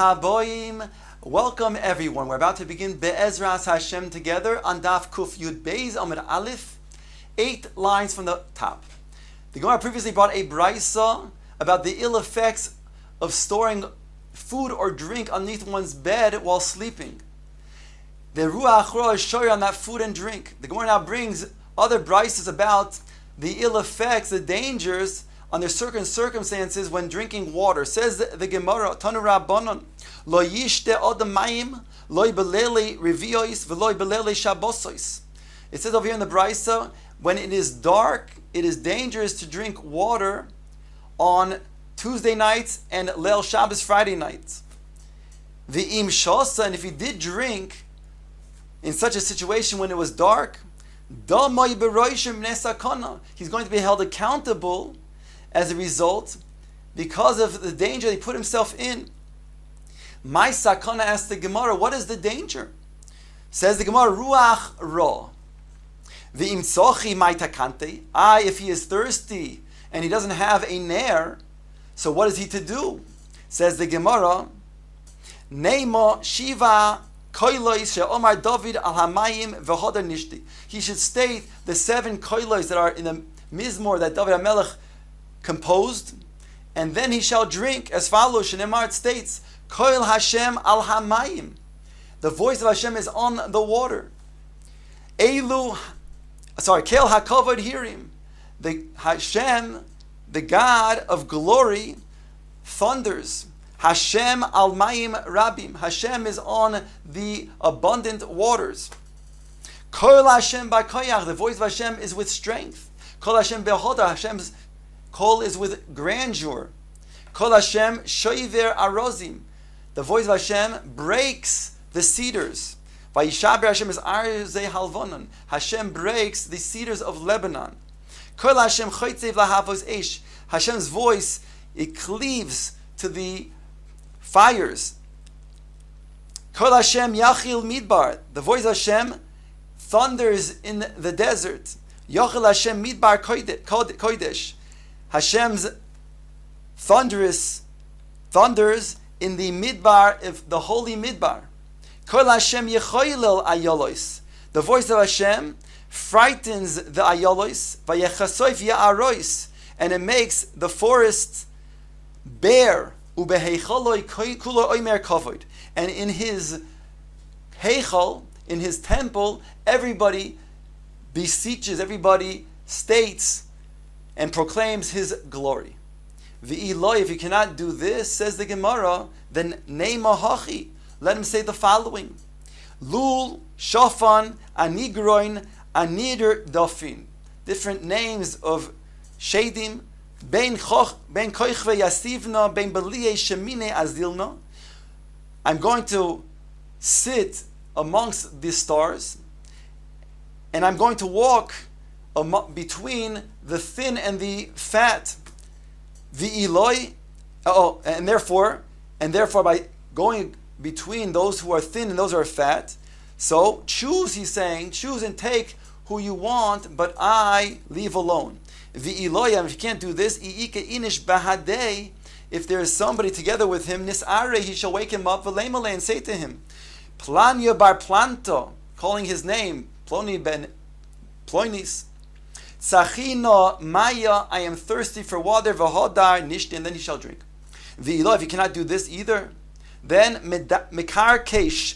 Haboim. Welcome everyone. We're about to begin Be'ezras Hashem together on Daf Kuf Yud Beis Amud Aleph, 8 lines from the top. The Gemara previously brought a brisa about the ill effects of storing food or drink underneath one's bed while sleeping. The Ruach Ra is shoyer on that food and drink. The Gemara now brings other brisas about the ill effects, the dangers under certain circumstances when drinking water. Says the Gemara, Tanu Rabbanon, Lo yishte odem mayim, lo belele reviois, v'lo belele shabosois. It says over here in the brisa, when it is dark, it is dangerous to drink water on Tuesday nights and Leil Shabbos Friday nights. V'im shosa, and if he did drink in such a situation when it was dark, damay beroishim nesakana, he's going to be held accountable as a result because of the danger he put himself in. My sakana asks the Gemara, what is the danger? Says the Gemara, Ruach Ra. V'im tzochi mai takante. If he is thirsty and he doesn't have a nair, so what is he to do? Says the Gemara, Neima Shiva Koilois she'omar David al hamayim v'hodar nishti. He should state the 7 koilois that are in the Mizmor that David HaMelech composed, and then he shall drink as follows. Shenemar, it states, Koil Hashem al hamayim. The voice of Hashem is on the water. Kel hakavod hirim. The Hashem, the God of glory, thunders. Hashem al mayim rabim. Hashem is on the abundant waters. Koil Hashem b'koyach. The voice of Hashem is with strength. Kol Hashem behoda. Hashem's call is with grandeur. Kol Hashem shoiver arozim. The voice of Hashem breaks the cedars. Vayishaber Hashem is arzei halvonon. Hashem breaks the cedars of Lebanon. Kol Hashem choitzev lahavos eish. Hashem's voice, it cleaves to the fires. Kol Hashem yachil midbar. The voice of Hashem thunders in the desert. Yachil Hashem midbar kodesh. Hashem's thunders in the midbar, of the holy midbar. Kol Hashem yechoylel ayolos. The voice of Hashem frightens the ayolos. Vayechasoif ya'arois, and it makes the forest bare. Ubehecholoi kulo oimer kavod. And in his heichal, in his temple, everybody beseeches, everybody states and proclaims his glory. V'iloi, if you cannot do this, says the Gemara, then neima hachi, let him say the following: Lul, Shofan, Anigroin, Anider Dofin. Different names of Shadim, Ben Koich Yasivna, Ben Beliye Shemine Azilna. I'm going to sit amongst the stars, and I'm going to walk between the thin and the fat. The Eloi, and therefore by going between those who are thin and those who are fat, so choose, he's saying, choose and take who you want, but I leave alone. The Eloi, if you can't do this, if there is somebody together with him, Nis'are, he shall wake him up, V'leimale, and say to him, Planya bar Planto, calling his name, Ploni ben Ploinis, Tzachino Maya, I am thirsty for water, V'hodar Nishti, and then he shall drink. V'ilo, if you cannot do this either, then Mekar Kesh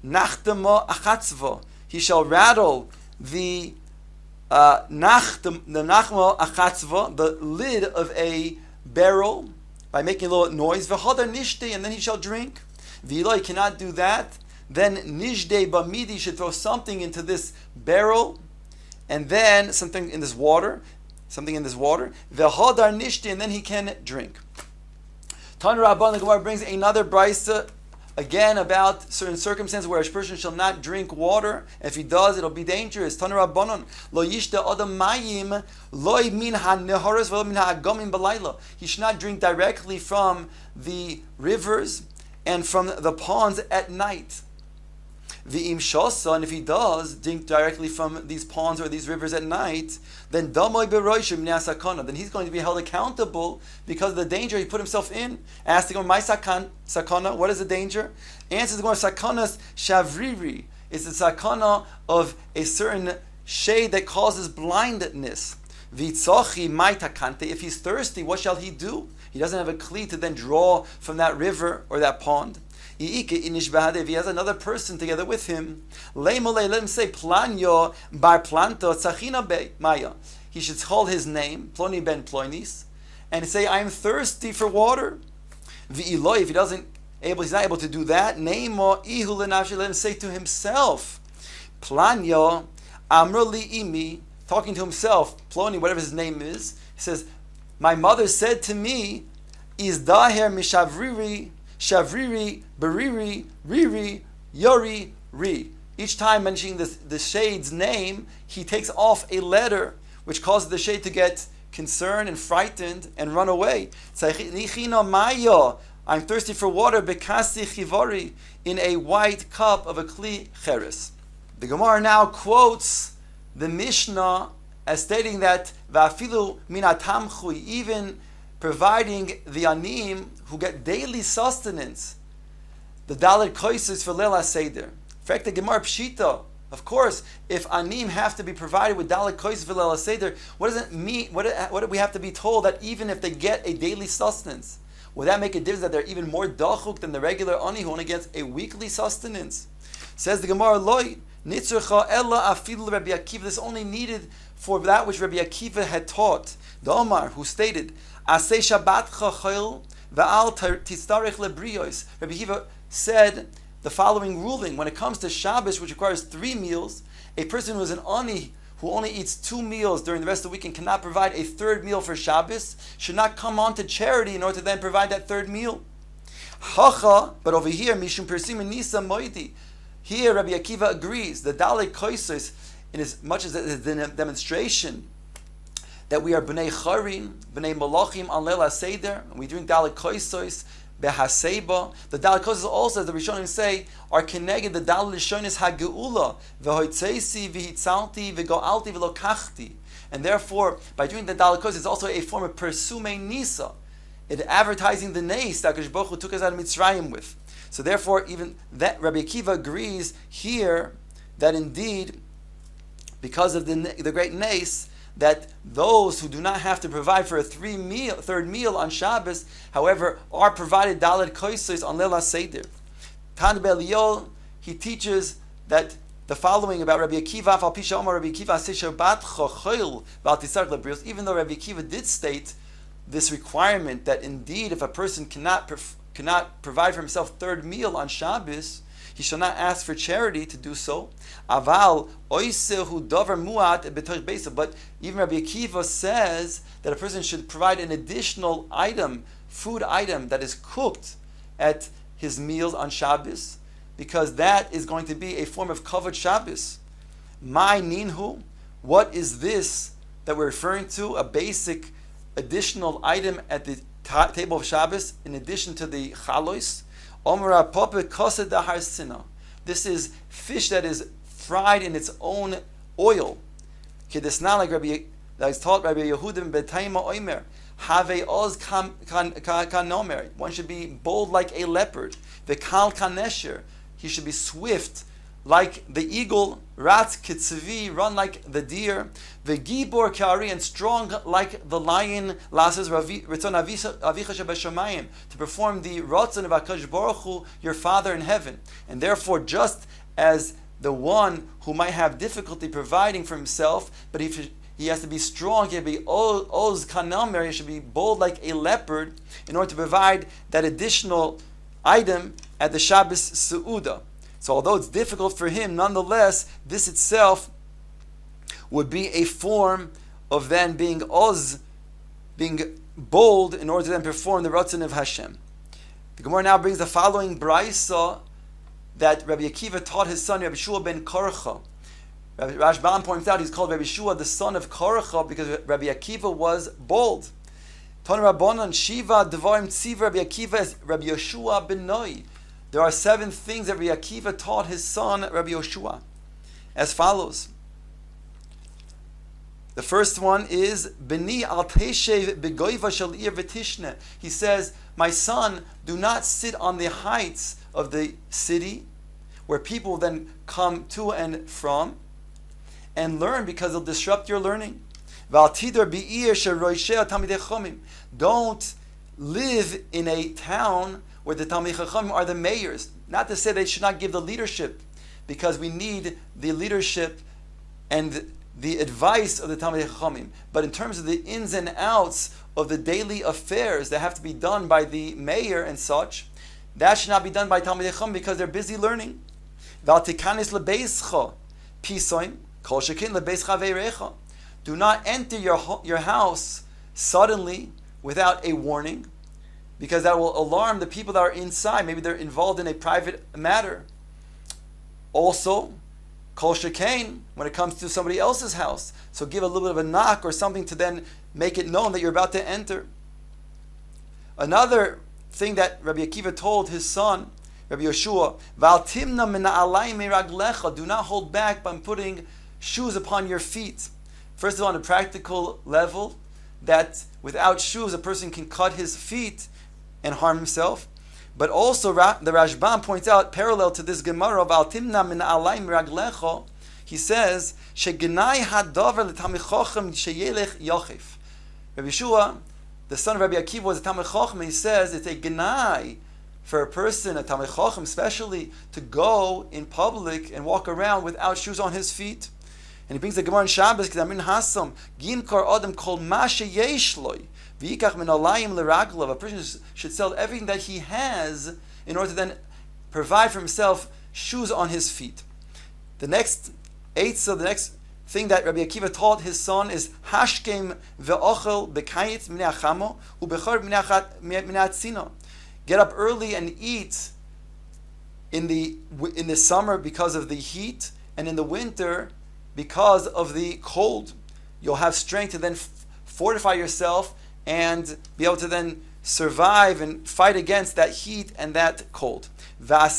Nachtamo Achatzvo, he shall rattle the Nachmo Achatzvo, the lid of a barrel, by making a little noise, V'hodar Nishti, and then he shall drink. V'ilo, he cannot do that, then Nishde Bamidi should throw something into this barrel, and then something in this water, V'hodar Nishti, and then he can drink. Tanu Rabbanan, the Gemara brings another brisa, again about certain circumstances where a person shall not drink water. If he does, it'll be dangerous. Tanu Rabbanan, Lo yishte odem mayim, lo min ha-nehoros, v'lo min ha-agomim b'layla. He should not drink directly from the rivers and from the ponds at night. V'im shosa, and if he does drink directly from these ponds or these rivers at night, then damoy beroishim sakana. Then he's going to be held accountable because of the danger he put himself in. Ask the Gemara, my sakana, what is the danger? Answers the Gemara, sakanas shavriri. It's the sakana of a certain shade that causes blindness. Vitzochi maitakante. If he's thirsty, what shall he do? He doesn't have a kli to then draw from that river or that pond. If he has another person together with him, let him say planyo bar planto tzachina be maya. He should call his name Ploni ben Ploinis and say, "I am thirsty for water." V'iloi, if he's not able to do that, neimo ihu lenafshi, let him say to himself, planyo amroli imi, talking to himself, Ploni, whatever his name is. He says, "My mother said to me, is daher mishavriri." Shavriri, Bariri, Riri, Yori, Ri. Each time mentioning the shade's name, he takes off a letter, which causes the shade to get concerned and frightened and run away. I'm thirsty for water, bekasi chivari, in a white cup of a kli cheres. The Gemara now quotes the Mishnah as stating that va'afilu minatamchui, even providing the anim who get daily sustenance, the dalet koises for Leil HaSeder. In fact, the Gemara Pshita, of course, if anim have to be provided with dalet koises for Leil HaSeder, what does it mean? What do we have to be told that even if they get a daily sustenance, would that make a difference that they're even more dachuk than the regular ani who only gets a weekly sustenance? Says the Gemara, Loi, nitzurcha ella afilu Rabbi Akiva. This only needed for that which Rabbi Akiva had taught. The Omar, who stated, Asay Shabbatcha chayil va'al tistarich lebriyos. Rabbi Akiva said the following ruling: when it comes to Shabbos, which requires 3 meals, a person who is an ani who only eats 2 meals during the rest of the week and cannot provide a third meal for Shabbos should not come on to charity in order to then provide that third meal. Hacha, but over here, mishum persim nisa moidi. Here, Rabbi Akiva agrees. The dalei koisos, in as much as it is a demonstration that we are b'nei charin, b'nei malachim on Leil HaSeder, and we drink dalei koisos behaseba. The dalei koisos also, as the Rishonim say, are connected the dalei lishonis hageula v'hoitzeisi v'hitzalti v'go'alti v'lokachti. And therefore, by doing the dalei koisos, it's also a form of persume nisa. It's advertising the nace that Hakadosh Baruch Hu took us out of Mitzrayim with. So therefore, even that Rabbi Akiva agrees here that indeed, because of the great nace, that those who do not have to provide for a third meal on Shabbos, however, are provided dalet koisos on Leil HaSeder. Tan Belial, he teaches that the following about Rabbi Akiva, Afal Pisha Omar Rabbi Akiva, Shabbat chochil val tisar lebrios. Even though Rabbi Akiva did state this requirement that indeed, if a person cannot provide for himself third meal on Shabbos, he shall not ask for charity to do so. Aval oisehu davar muat betoich beisa. But even Rabbi Akiva says that a person should provide an additional item, food item that is cooked at his meals on Shabbos, because that is going to be a form of kavod Shabbos. My ninhu, what is this that we're referring to? A basic additional item at the table of Shabbos, in addition to the chalois. This is fish that is fried in its own oil. Like Rabbi, that is taught Rabbi Yehudim Betaima Oimer. Have oz kanomer. One should be bold like a leopard. V'kal kanesher. He should be swift like the eagle. Rat kitzvi, run like the deer. V'gibor kari, and strong like the lion. Lasses ritzon avicha shebashamayim, to perform the ratzon of Hakadosh Baruch Hu, your Father in heaven. And therefore, just as the one who might have difficulty providing for himself, but he has to be strong, he has to be oz kanamer, he should be bold like a leopard in order to provide that additional item at the Shabbos Seudah. So although it's difficult for him, nonetheless, this itself would be a form of then being bold in order to then perform the Ratzon of Hashem. The Gemara now brings the following brayso that Rabbi Akiva taught his son Rabbi Shua ben Korcha. Rashbam points out he's called Rabbi Shua the son of Korcha because Rabbi Akiva was bold. Ton Rabbanon Shiva Devarim Tziva Rabbi Akiva as Rabbi Yeshua ben Noi. there are 7 things that Rabbi Akiva taught his son, Rabbi Yoshua, as follows. The first one is, Beni al teshev begoiva shel ir v'tishne. He says, my son, do not sit on the heights of the city, where people then come to and from, and learn, because they'll disrupt your learning. Don't live in a town where the Talmidei Chachamim are the mayors. Not to say they should not give the leadership, because we need the leadership and the advice of the Talmidei Chachamim. But in terms of the ins and outs of the daily affairs that have to be done by the mayor and such, that should not be done by Talmidei Chachamim, because they're busy learning. Do not enter your house suddenly without a warning, because that will alarm the people that are inside. Maybe they're involved in a private matter. Also, kol shekain, when it comes to somebody else's house. So give a little bit of a knock or something to then make it known that you're about to enter. Another thing that Rabbi Akiva told his son, Rabbi Yoshua, Val timna min na'alai meraglecha, do not hold back by putting shoes upon your feet. First of all, on a practical level, that without shoes a person can cut his feet and harm himself. But also the Rashbam points out, parallel to this Gemara of Al timna min na'alai meraglecha, he says, Shegenai hadavar l'tamid chochem sheyelech yochif. Rabbi Yeshua, the son of Rabbi Akiva, was a Talmid Chacham, and he says it's a genai for a person, a Talmid Chacham especially, to go in public and walk around without shoes on his feet. And he brings the Gemara in Shabbos, K'damin Hasam, Gimkar Adam Kol Mashe Yeshloi, V'yikach Min Alayim L'Raglav. A person should sell everything that he has in order to then provide for himself shoes on his feet. The next thing that Rabbi Akiva taught his son is Hashkem ve'ochel b'kayitz minei achamo u'bechor minei atzino. Get up early and eat in the summer because of the heat, and in the winter because of the cold. You'll have strength to then fortify yourself and be able to then survive and fight against that heat and that cold. One of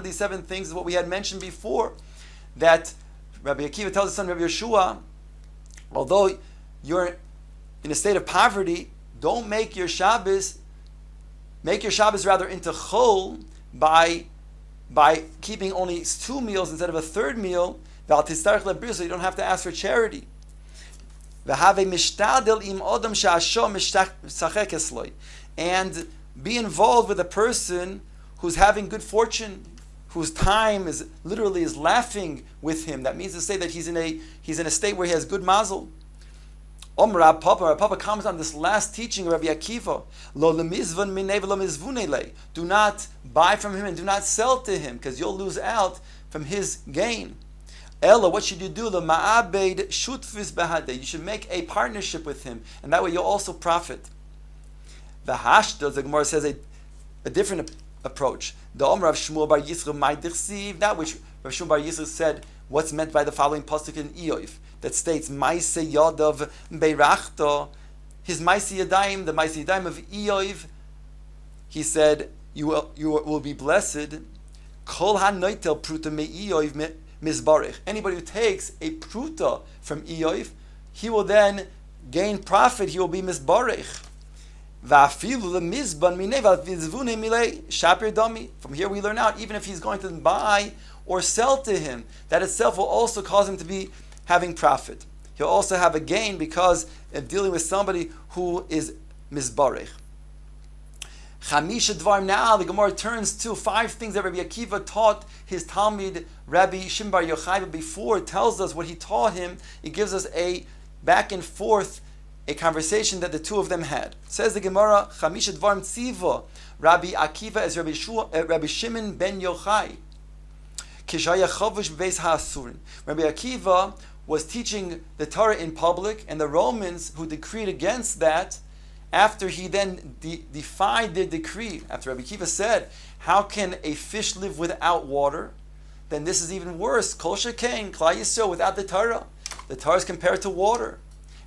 these 7 things is what we had mentioned before, that Rabbi Akiva tells his son Rabbi Yeshua, although you're in a state of poverty, don't make your Shabbos rather into chol by keeping only 2 meals instead of a 3rd meal, so you don't have to ask for charity. And be involved with a person who's having good fortune, whose time is laughing with him. That means to say that he's in a state where he has good mazel. Rav Papa comments on this last teaching of Rabbi Akiva. Do not buy from him and do not sell to him, because you'll lose out from his gain. Ella, what should you do? You should make a partnership with him, and that way you'll also profit. The Hashda, the Gemara says a different approach. The Omer of Shmuel bar Yisrael, that which Rav Shmuel bar Yisrael said, what's meant by the following pasuk in Iyov, that states Maise Yadav Beirachto, his Maise Yadayim, the Maise Yadayim of Iyov, he said, you will be blessed. Kol hanoitel pruta me Iyov mizbarich. Anybody who takes a pruta from Iyov, he will then gain profit. He will be mizbarich. From here we learn out, even if he's going to buy or sell to him, that itself will also cause him to be having profit. He'll also have a gain because of dealing with somebody who is mizbarich. Chamisha Dvarim, now the Gemara turns to 5 things that Rabbi Akiva taught his Talmid Rabbi Shimon bar Yochai. But before it tells us what he taught him, it gives us a back and forth, a conversation that the two of them had. It says the Gemara, Chamisha Dvarim Tziva, Rabbi Akiva as Rabbi Shimon ben Yochai. Rabbi Akiva was teaching the Torah in public, and the Romans who decreed against that, after he then defied their decree, after Rabbi Akiva said, how can a fish live without water? Then this is even worse. Kol shekain, Klal Yisrael, without the Torah. The Torah is compared to water.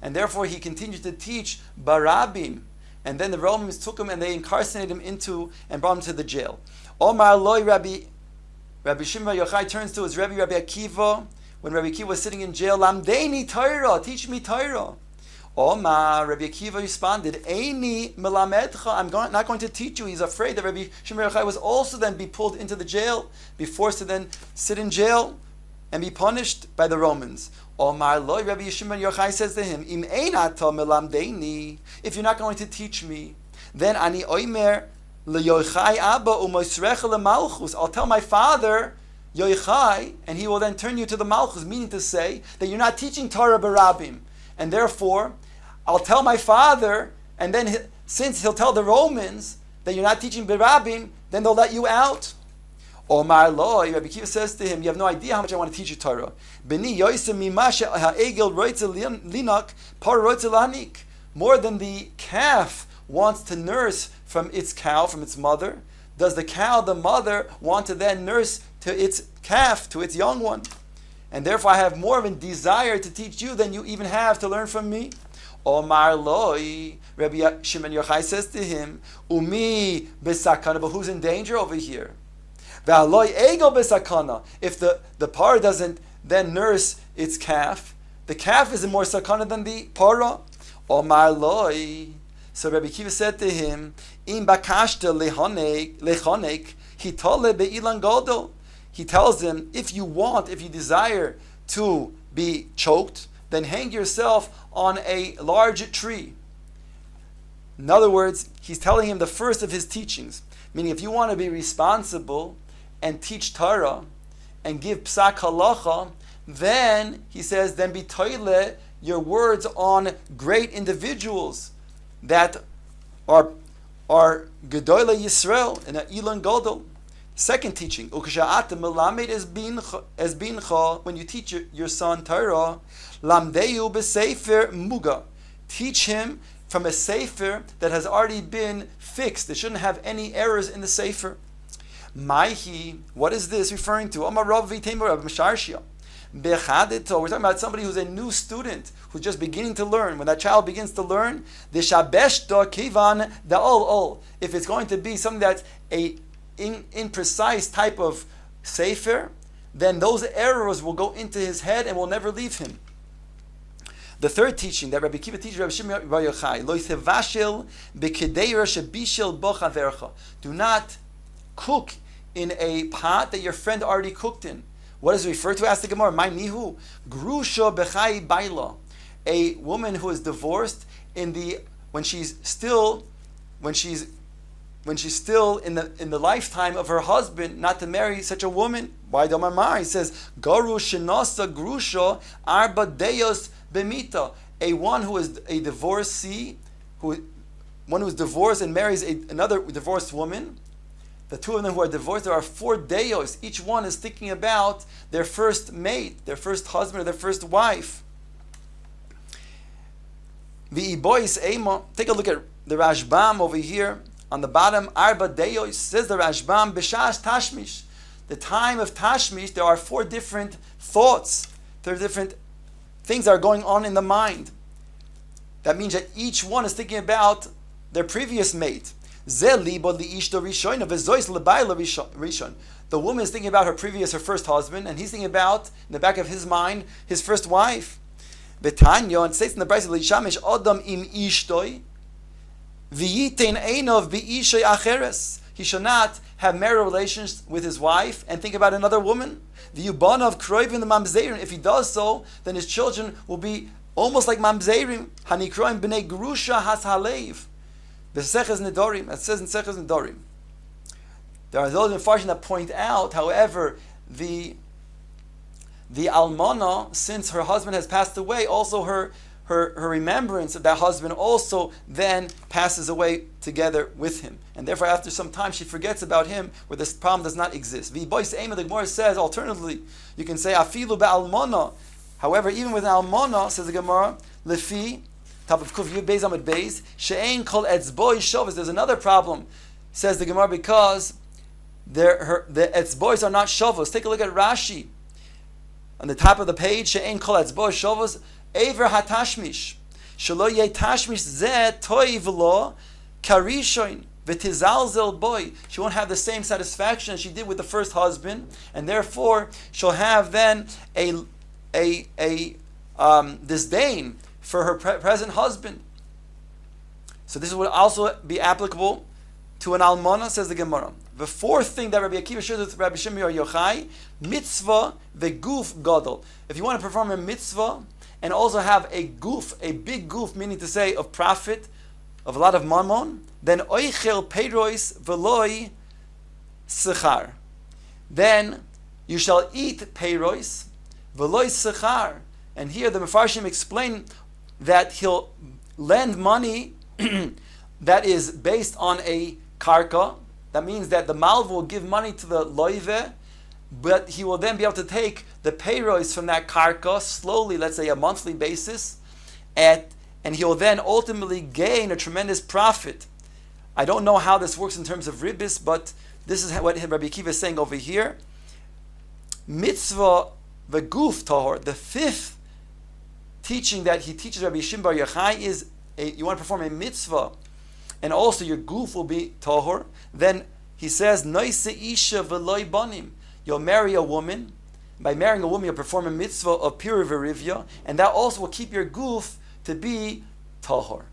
And therefore he continued to teach barabim, And then the Romans took him and they incarcerated him and brought him to the jail. Omar Loi Rabbi Shimon Bar Yochai turns to his Rabbi Akiva when Rabbi Akiva was sitting in jail. Lamdeini Torah, teach me Torah. Omar, Rabbi Akiva responded, Eini melamedcha, I'm not going to teach you. He's afraid that Rabbi Shimon Bar Yochai was also then be pulled into the jail, be forced to then sit in jail and be punished by the Romans. Omar Loi, Rabbi Shimon Bar Yochai says to him, Im einata melamdeini, if you're not going to teach me, then ani oimer leYochai Abba u'moisrecha lemalchus, I'll tell my father, Yochai, and he will then turn you to the malchus, meaning to say that you're not teaching Torah barabim. And therefore, I'll tell my father, and then since he'll tell the Romans that you're not teaching Berabim, then they'll let you out. Omar Loi, Rabbi Akiva says to him, you have no idea how much I want to teach you Torah. Beni yoisem mimashe ha'egel roitze linak par roitze lanik. More than the calf wants to nurse from its cow, from its mother, does the cow, the mother, want to then nurse to its calf, to its young one. And therefore I have more of a desire to teach you than you even have to learn from me. Omar Loi, Rabbi Shimon Yochai says to him, Umi besakana, but who's in danger over here? V'aloi ego besakana. If the par doesn't then nurse its calf, the calf is more sakana than the para. Omar Loi. So Rabbi Akiva said to him, Im bakashta lechonek hitole be'ilan godol. He tells him, if you desire to be choked, then hang yourself on a large tree. In other words, he's telling him the first of his teachings. Meaning, if you want to be responsible and teach Torah and give psak halacha, then, he says, then be toile your words on great individuals that are Gedoyle Yisrael and Ilan Godol. Second teaching, when you teach your son Torah, lamdeyu b'sefer muga, teach him from a sefer that has already been fixed. They shouldn't have any errors in the sefer. Maihi, what is this referring to? Amar Rav V'Teimer Rav Misharshia. We're talking about somebody who's a new student, who's just beginning to learn. When that child begins to learn, the shabesh do kivan da ol. If it's going to be something that's a imprecise type of sefer, then those errors will go into his head and will never leave him. The third teaching that Rabbi Akiva teaches Rabbi Shimon Bar Yochai, lo yisevashel b'kedeira shebishel bo chavercha. Do not cook in a pot that your friend already cooked in. What is it referred to? Ask the Gemara. My nihu grusha b'chai baila. A woman who is divorced when she's still in the lifetime of her husband, not to marry such a woman. Why don't I marry? He says, Garu shenasa grusha arba deyos b'mita. A one who is a divorcee, one who is divorced and marries another divorced woman. The two of them who are divorced, there are 4 deyos. Each one is thinking about their first mate, their first husband, or their first wife. Take a look at the Rashbam over here. On the bottom, Arba deyos, says the Rashbam, B'shash Tashmish. The time of Tashmish, there are 4 different thoughts. There are different things that are going on in the mind. That means that each one is thinking about their previous mate. The woman is thinking about her first husband, and he's thinking about, in the back of his mind, his first wife. Betanya, and it says in the Brisa, L'ishamish Adam im ishtoi, v'yitein einov b'ishay acheres. He shall not have marital relations with his wife and think about another woman. V'yubanav kroivim the mamzerim. If he does so, then his children will be almost like mamzerim. Hanikroim b'nei grusha has halev. The Seches Nedorim, it says in Seches Nedorim. There are those in Farshim that point out, however, the almana, since her husband has passed away, also her remembrance of that husband also then passes away together with him. And therefore, after some time, she forgets about him, where this problem does not exist. The Gemara says, alternatively, you can say, afilu ba'almana. However, even with an almana, says the Gemara, lefi, top of Kuf Yud Beis Amud Beis, she'ein kol etzboi shovas. There's another problem, says the Gemara, because the etzbois are not shovos. Take a look at Rashi. On the top of the page, she'ein kol etzboi shovas, Aver hatashmish. Shelo yeh tashmish zeh toiv lo karishoin v'tizalzel boy. She won't have the same satisfaction as she did with the first husband, and therefore she'll have then a disdain for her present husband. So this would also be applicable to an almana, says the Gemara. The fourth thing that Rabbi Akiva shares with Rabbi Shimon Bar Yochai, mitzvah veguf gadol. If you want to perform a mitzvah and also have a big goof, meaning to say of profit, of a lot of mammon, then oichel peiros veloi sechar. Then you shall eat peiros veloi sechar. And here the Mefarshim explain that he'll lend money that is based on a karka. That means that the malva will give money to the loive, but he will then be able to take the peiros from that karka slowly, let's say a monthly basis, and he will then ultimately gain a tremendous profit. I don't know how this works in terms of ribis, but this is what Rabbi Akiva is saying over here. Mitzvah v'guf tahor, the fifth teaching that he teaches Rabbi Shimon Bar Yochai is you want to perform a mitzvah, and also your goof will be tahor. Then he says, Noise isha v'loi banim. You'll marry a woman. By marrying a woman, you'll perform a mitzvah of pure virivya, and that also will keep your goof to be tahor.